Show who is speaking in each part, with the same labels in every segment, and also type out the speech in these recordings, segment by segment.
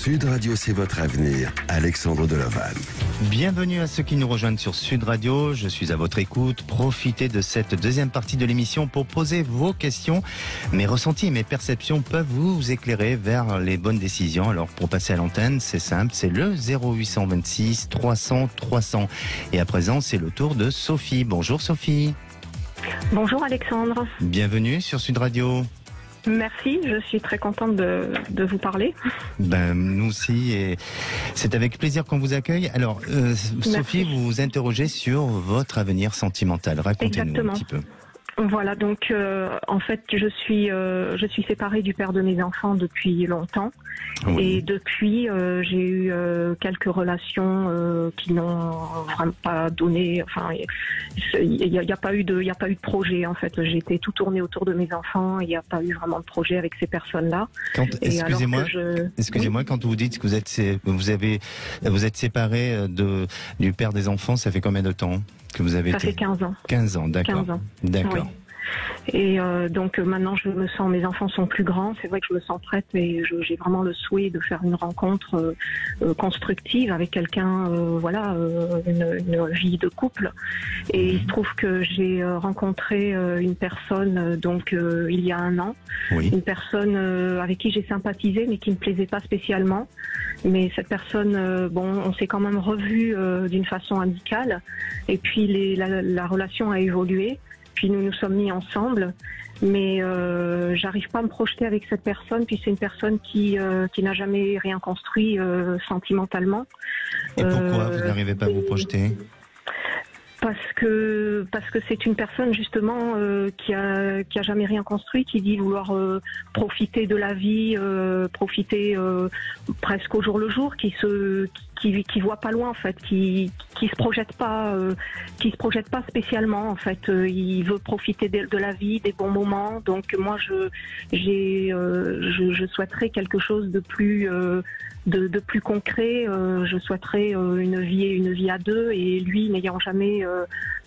Speaker 1: Sud Radio, c'est votre avenir. Alexandre Delaval.
Speaker 2: Bienvenue à ceux qui nous rejoignent sur Sud Radio. Je suis à votre écoute. Profitez de cette deuxième partie de l'émission pour poser vos questions. Mes ressentis et mes perceptions peuvent vous éclairer vers les bonnes décisions. Alors, pour passer à l'antenne, c'est simple. C'est le 0826 300 300. Et à présent, c'est le tour de Sophie. Bonjour Sophie.
Speaker 3: Bonjour Alexandre.
Speaker 2: Bienvenue sur Sud Radio.
Speaker 3: Merci, je suis très contente de vous parler.
Speaker 2: Nous aussi, et c'est avec plaisir qu'on vous accueille. Alors, Sophie, vous vous interrogez sur votre avenir sentimental. Racontez-nous un petit peu.
Speaker 3: Voilà, donc en fait, je suis séparée du père de mes enfants depuis longtemps. Oui. Et depuis, j'ai eu quelques relations qui n'ont vraiment pas donné. Enfin, il y a pas eu de projet en fait. J'étais tout tournée autour de mes enfants. Il n'y a pas eu vraiment de projet avec ces personnes-là.
Speaker 2: Excusez-moi, quand vous dites que vous êtes séparée du père des enfants, ça fait combien de temps que vous avez
Speaker 3: été... Ça fait 15 ans.
Speaker 2: 15 ans, d'accord.
Speaker 3: 15 ans.
Speaker 2: D'accord.
Speaker 3: Oui. Et donc maintenant mes enfants sont plus grands, c'est vrai que je me sens prête et j'ai vraiment le souhait de faire une rencontre constructive avec quelqu'un, une vie de couple. Et il se trouve que j'ai rencontré une personne il y a 1 an, oui. Une personne avec qui j'ai sympathisé mais qui ne me plaisait pas spécialement. Mais cette personne, on s'est quand même revus d'une façon amicale et puis la relation a évolué. Puis nous nous sommes mis ensemble, mais j'arrive pas à me projeter avec cette personne. Puis c'est une personne qui n'a jamais rien construit sentimentalement.
Speaker 2: Et pourquoi vous n'arrivez pas à vous projeter ?
Speaker 3: Parce que c'est une personne justement qui a jamais rien construit, qui dit vouloir profiter de la vie, profiter presque au jour le jour, qui voit pas loin en fait, qui se projette pas spécialement en fait. Il veut profiter de la vie, des bons moments. Donc moi je souhaiterais quelque chose de plus concret. Je souhaiterais une vie à deux, et lui n'ayant jamais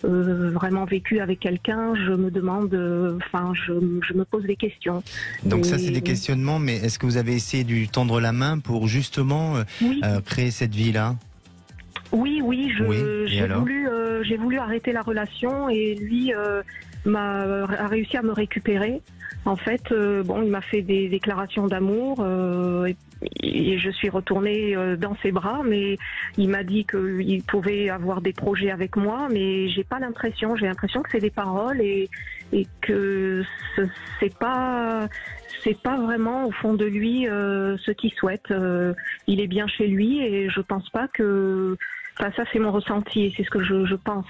Speaker 3: vraiment vécu avec quelqu'un, je me demande, je me pose des questions.
Speaker 2: Donc ça c'est des questionnements, mais est-ce que vous avez essayé de lui tendre la main pour justement créer cette vie-là ?
Speaker 3: Oui, j'ai voulu arrêter la relation et lui a réussi à me récupérer. En fait, il m'a fait des déclarations d'amour et je suis retournée dans ses bras, mais il m'a dit qu'il pouvait avoir des projets avec moi, mais j'ai l'impression que c'est des paroles et que c'est pas vraiment au fond de lui ce qu'il souhaite. Il est bien chez lui et je pense pas que... Enfin, ça c'est mon ressenti et c'est ce que je pense.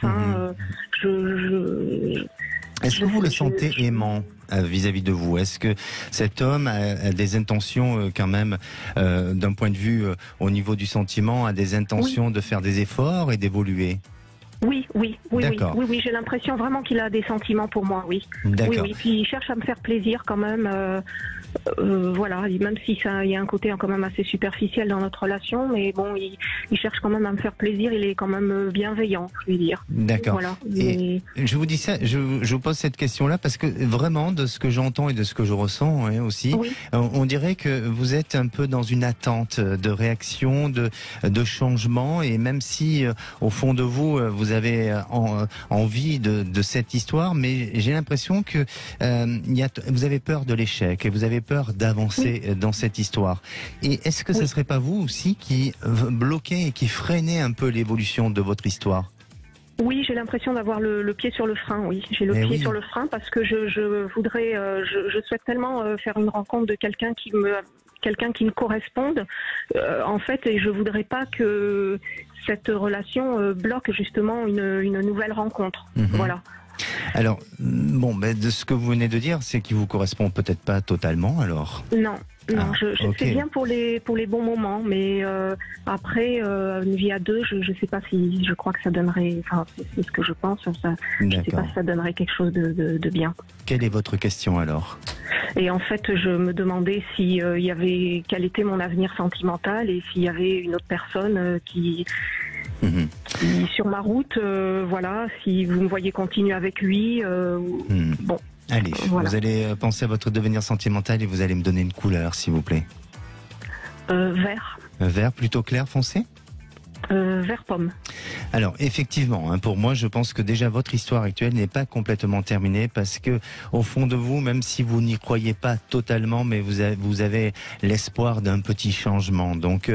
Speaker 2: Est-ce que vous le sentez aimant vis-à-vis de vous ? Est-ce que cet homme a des intentions quand même, d'un point de vue au niveau du sentiment, a des intentions de faire des efforts et d'évoluer ?
Speaker 3: Oui, j'ai l'impression vraiment qu'il a des sentiments pour moi, oui.
Speaker 2: D'accord.
Speaker 3: Oui, puis il cherche à me faire plaisir quand même, même si il y a un côté quand même assez superficiel dans notre relation, mais bon, il cherche quand même à me faire plaisir, il est quand même bienveillant, je veux dire.
Speaker 2: D'accord.
Speaker 3: Voilà.
Speaker 2: Et je vous dis ça, je vous pose cette question-là parce que vraiment, de ce que j'entends et de ce que je ressens aussi, on dirait que vous êtes un peu dans une attente de réaction, de changement, et même si au fond de vous, vous avez envie de cette histoire, mais j'ai l'impression que vous avez peur de l'échec et vous avez peur d'avancer dans cette histoire. Et est-ce que ce serait pas vous aussi qui bloquez et qui freinez un peu l'évolution de votre histoire ?
Speaker 3: Oui, j'ai l'impression d'avoir le pied sur le frein, oui. J'ai le pied sur le frein parce que je voudrais, je souhaite tellement faire une rencontre de quelqu'un qui me corresponde, en fait, et je voudrais pas que cette relation bloque justement une nouvelle rencontre. Voilà.
Speaker 2: Alors, de ce que vous venez de dire, c'est qu'il vous correspond peut-être pas totalement, alors ? Non,
Speaker 3: je sais bien pour les bons moments, mais après, une vie à deux, je sais pas si, je crois que ça donnerait, c'est ce que je pense, je sais pas si ça donnerait quelque chose de bien.
Speaker 2: Quelle est votre question alors ?
Speaker 3: Et en fait, je me demandais quel était mon avenir sentimental et s'il y avait une autre personne qui sur ma route, si vous me voyez continuer avec lui, bon.
Speaker 2: Allez, vous allez penser à votre devenir sentimental et vous allez me donner une couleur, s'il vous plaît.
Speaker 3: Vert.
Speaker 2: Vert plutôt clair foncé?
Speaker 3: Vert pomme.
Speaker 2: Alors effectivement, pour moi, je pense que déjà votre histoire actuelle n'est pas complètement terminée parce que au fond de vous, même si vous n'y croyez pas totalement, mais vous avez l'espoir d'un petit changement. Donc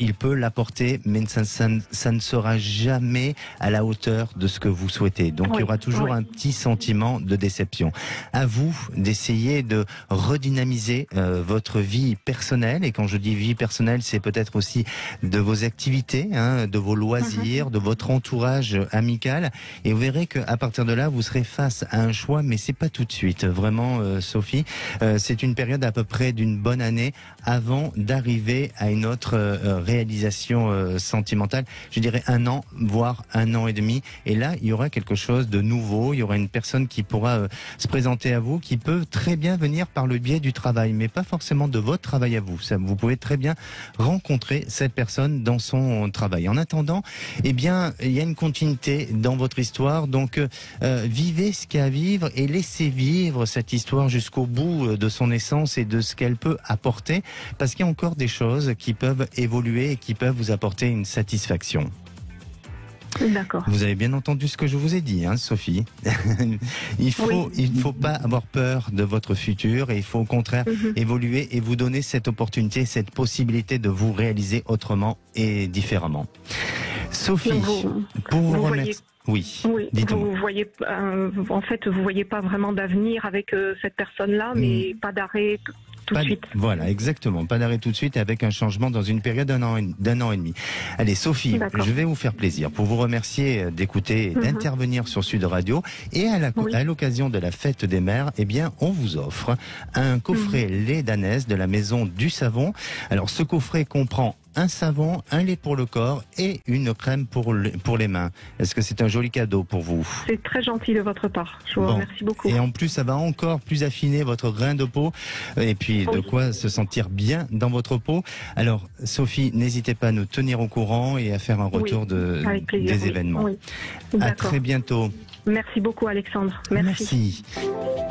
Speaker 2: il peut l'apporter, mais ça ne sera jamais à la hauteur de ce que vous souhaitez. Donc il y aura toujours un petit sentiment de déception. À vous d'essayer de redynamiser votre vie personnelle. Et quand je dis vie personnelle, c'est peut-être aussi de vos activités, de vos loisirs, de votre entourage amical, et vous verrez qu'à partir de là, vous serez face à un choix, mais c'est pas tout de suite. Vraiment, Sophie, c'est une période à peu près d'une bonne année avant d'arriver à une autre réalisation sentimentale. Je dirais 1 an, voire 1 an et demi. Et là, il y aura quelque chose de nouveau. Il y aura une personne qui pourra se présenter à vous, qui peut très bien venir par le biais du travail, mais pas forcément de votre travail à vous. Vous pouvez très bien rencontrer cette personne dans son travail. En attendant, eh bien, il y a une continuité dans votre histoire. Donc, vivez ce qu'il y a à vivre et laissez vivre cette histoire jusqu'au bout de son essence et de ce qu'elle peut apporter, parce qu'il y a encore des choses qui peuvent évoluer et qui peuvent vous apporter une satisfaction.
Speaker 3: D'accord.
Speaker 2: Vous avez bien entendu ce que je vous ai dit, Sophie. Il ne faut pas avoir peur de votre futur et il faut au contraire évoluer et vous donner cette opportunité, cette possibilité de vous réaliser autrement et différemment. Sophie, pour vous remercier. Oui, dites-moi.
Speaker 3: Vous voyez, en fait, vous voyez pas vraiment d'avenir avec cette personne-là, mais pas d'arrêt tout de suite.
Speaker 2: Voilà, exactement. Pas d'arrêt tout de suite avec un changement dans une période d'un an et demi. Allez, Sophie, je vais vous faire plaisir pour vous remercier d'écouter et d'intervenir sur Sud Radio. Et à l'occasion de la fête des mères, eh bien, on vous offre un coffret lait d'ânesse de la maison du savon. Alors, ce coffret comprend un savon, un lait pour le corps et une crème pour les mains. Est-ce que c'est un joli cadeau pour vous?
Speaker 3: C'est très gentil de votre part. Je vous remercie beaucoup.
Speaker 2: Et en plus, ça va encore plus affiner votre grain de peau et puis de quoi se sentir bien dans votre peau. Alors, Sophie, n'hésitez pas à nous tenir au courant et à faire un retour des événements. À très bientôt.
Speaker 3: Merci beaucoup, Alexandre. Merci.